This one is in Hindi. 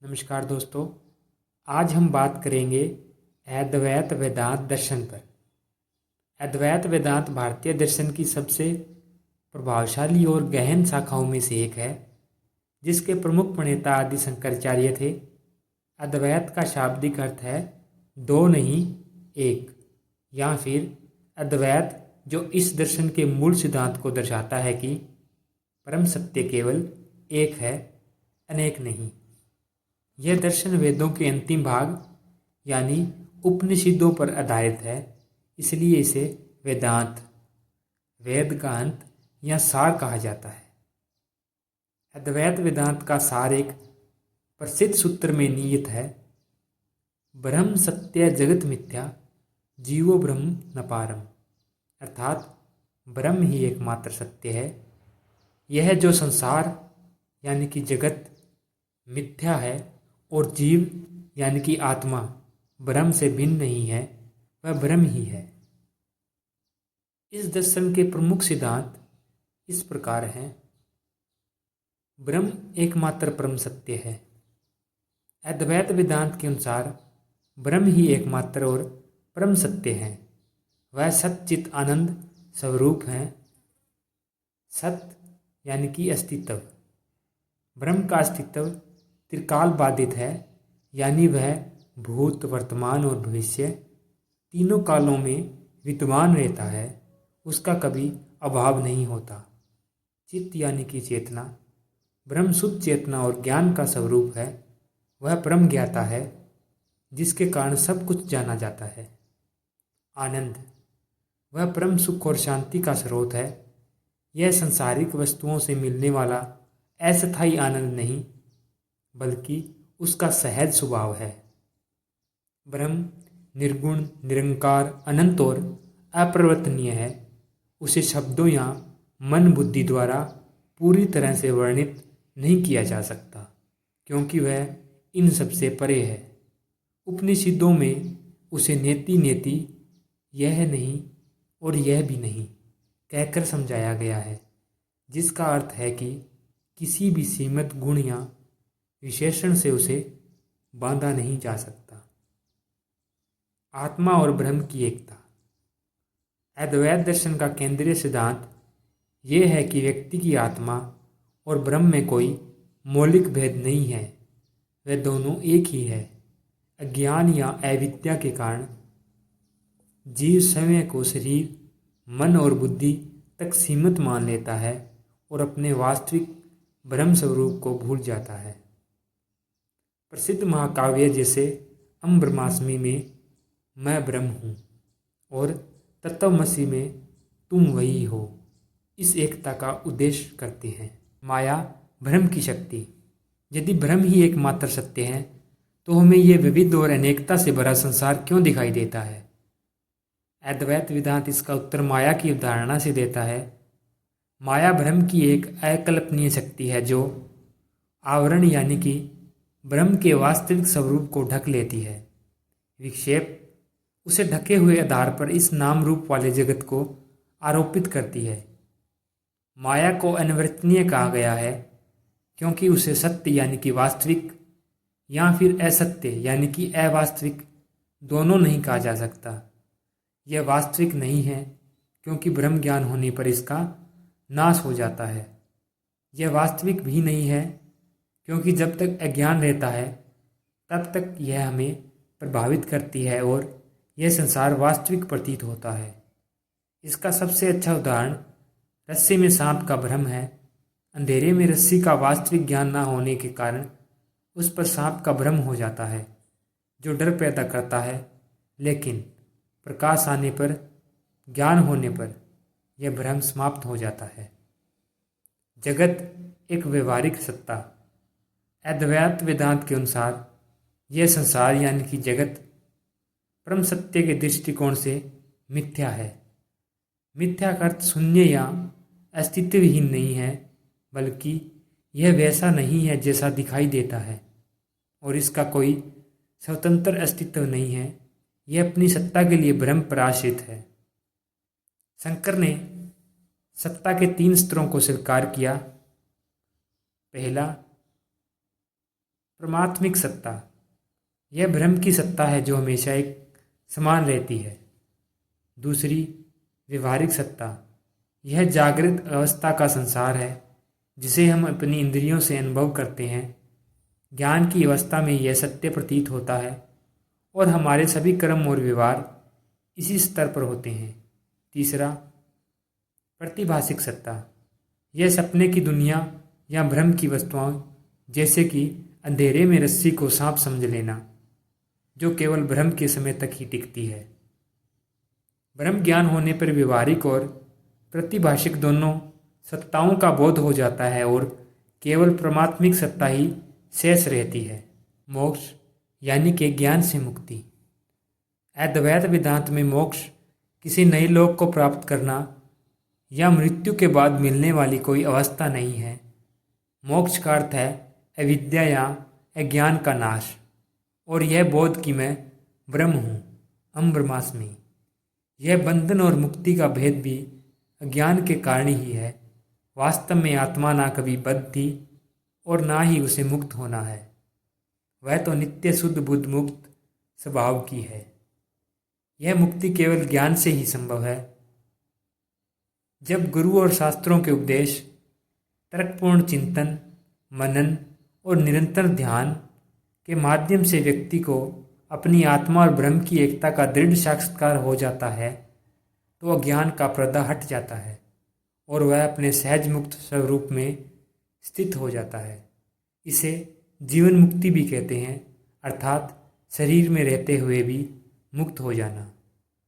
नमस्कार दोस्तों। आज हम बात करेंगे अद्वैत वेदांत दर्शन पर। अद्वैत वेदांत भारतीय दर्शन की सबसे प्रभावशाली और गहन शाखाओं में से एक है, जिसके प्रमुख प्रणेता आदि शंकराचार्य थे। अद्वैत का शाब्दिक अर्थ है दो नहीं एक, या फिर अद्वैत, जो इस दर्शन के मूल सिद्धांत को दर्शाता है कि परम सत्य केवल एक है, अनेक नहीं। यह दर्शन वेदों के अंतिम भाग यानी उपनिषदों पर आधारित है, इसलिए इसे वेदांत, वेद का अंत या सार कहा जाता है। अद्वैत वेदांत का सार एक प्रसिद्ध सूत्र में निहित है: ब्रह्म सत्य जगत मिथ्या, जीवो ब्रह्म न पारम। अर्थात ब्रह्म ही एकमात्र सत्य है। यह जो संसार यानी कि जगत मिथ्या है और जीव यानी कि आत्मा ब्रह्म से भिन्न नहीं है, वह ब्रह्म ही है। इस दर्शन के प्रमुख सिद्धांत इस प्रकार हैं। ब्रह्म एकमात्र परम सत्य है। अद्वैत वेदांत के अनुसार ब्रह्म ही एकमात्र और परम सत्य है। वह सच्चित आनंद स्वरूप हैं। सत्य यानी कि अस्तित्व। ब्रह्म का अस्तित्व त्रिकाल बाधित है, यानी वह भूत, वर्तमान और भविष्य तीनों कालों में विद्यमान रहता है। उसका कभी अभाव नहीं होता। चित्त यानी कि चेतना ब्रह्म शुद्ध चेतना और ज्ञान का स्वरूप है। वह परम ज्ञाता है, जिसके कारण सब कुछ जाना जाता है। आनंद वह परम सुख और शांति का स्रोत है। यह संसारिक वस्तुओं से मिलने वाला अस्थायी आनंद नहीं, बल्कि उसका सहज स्वभाव है। ब्रह्म निर्गुण, निरंकार, अनंत और अपरिवर्तनीय है। उसे शब्दों या मन बुद्धि द्वारा पूरी तरह से वर्णित नहीं किया जा सकता, क्योंकि वह इन सबसे परे है। उपनिषदों में उसे नेति नेति, यह नहीं और यह भी नहीं कहकर समझाया गया है, जिसका अर्थ है कि किसी भी सीमित गुण या विशेषण से उसे बांधा नहीं जा सकता। आत्मा और ब्रह्म की एकता। अद्वैत दर्शन का केंद्रीय सिद्धांत यह है कि व्यक्ति की आत्मा और ब्रह्म में कोई मौलिक भेद नहीं है। वे दोनों एक ही है। अज्ञान या अविद्या के कारण जीव स्वयं को शरीर, मन और बुद्धि तक सीमित मान लेता है और अपने वास्तविक ब्रह्म स्वरूप को भूल जाता है। प्रसिद्ध महाकाव्य जैसे अहम ब्रह्मास्मि में मैं ब्रह्म हूँ और तत्त्वमसि में तुम वही हो, इस एकता का उद्देश्य करते हैं। माया भ्रम की शक्ति। यदि ब्रह्म ही एकमात्र सत्य है, तो हमें यह विविध और अनेकता से भरा संसार क्यों दिखाई देता है? अद्वैत वेदांत इसका उत्तर माया की अवधारणा से देता है। माया ब्रह्म की एक अकल्पनीय शक्ति है, जो आवरण यानी कि ब्रह्म के वास्तविक स्वरूप को ढक लेती है। विक्षेप उसे ढके हुए आधार पर इस नाम रूप वाले जगत को आरोपित करती है। माया को अनिवर्तनीय कहा गया है, क्योंकि उसे सत्य यानी कि वास्तविक या फिर असत्य यानी कि अवास्तविक दोनों नहीं कहा जा सकता। यह वास्तविक नहीं है, क्योंकि ब्रह्म ज्ञान होने पर इसका नाश हो जाता है। यह वास्तविक भी नहीं है, क्योंकि जब तक अज्ञान रहता है, तब तक यह हमें प्रभावित करती है और यह संसार वास्तविक प्रतीत होता है। इसका सबसे अच्छा उदाहरण रस्सी में सांप का भ्रम है। अंधेरे में रस्सी का वास्तविक ज्ञान न होने के कारण उस पर सांप का भ्रम हो जाता है, जो डर पैदा करता है, लेकिन प्रकाश आने पर, ज्ञान होने पर यह भ्रम समाप्त हो जाता है। जगत एक व्यवहारिक सत्ता। अद्वैत वेदांत के अनुसार यह संसार यानी कि जगत परम सत्य के दृष्टिकोण से मिथ्या है। मिथ्या का अर्थ शून्य या अस्तित्वहीन नहीं है, बल्कि यह वैसा नहीं है जैसा दिखाई देता है, और इसका कोई स्वतंत्र अस्तित्व नहीं है। यह अपनी सत्ता के लिए भ्रम पर आश्रित है। शंकर ने सत्ता के 3 स्तरों को स्वीकार किया। पहला, परमात्मिक सत्ता, यह ब्रह्म की सत्ता है जो हमेशा एक समान रहती है। दूसरी, व्यवहारिक सत्ता, यह जागृत अवस्था का संसार है जिसे हम अपनी इंद्रियों से अनुभव करते हैं। ज्ञान की अवस्था में यह सत्य प्रतीत होता है और हमारे सभी कर्म और व्यवहार इसी स्तर पर होते हैं। तीसरा, प्रतिभासिक सत्ता, यह सपने की दुनिया या भ्रम की वस्तुओं जैसे कि अंधेरे में रस्सी को सांप समझ लेना, जो केवल भ्रम के समय तक ही टिकती है। ब्रह्म ज्ञान होने पर व्यवहारिक और प्रतिभाषिक दोनों सत्ताओं का बोध हो जाता है और केवल परमात्मिक सत्ता ही शेष रहती है। मोक्ष यानी कि ज्ञान से मुक्ति। अद्वैत वेदांत में मोक्ष किसी नए लोक को प्राप्त करना या मृत्यु के बाद मिलने वाली कोई अवस्था नहीं है। मोक्ष का अर्थ है अविद्या या अज्ञान का नाश और यह बोध कि मैं ब्रह्म हूँ, अहम ब्रह्मास्मि। यह बंधन और मुक्ति का भेद भी अज्ञान के कारण ही है। वास्तव में आत्मा ना कभी बद्ध थी और ना ही उसे मुक्त होना है। वह तो नित्य शुद्ध बुद्ध मुक्त स्वभाव की है। यह मुक्ति केवल ज्ञान से ही संभव है। जब गुरु और शास्त्रों के उपदेश, तर्कपूर्ण चिंतन, मनन और निरंतर ध्यान के माध्यम से व्यक्ति को अपनी आत्मा और ब्रह्म की एकता का दृढ़ साक्षात्कार हो जाता है तो अज्ञान का पर्दा हट जाता है और वह अपने सहज मुक्त स्वरूप में स्थित हो जाता है। इसे जीवन मुक्ति भी कहते हैं, अर्थात शरीर में रहते हुए भी मुक्त हो जाना।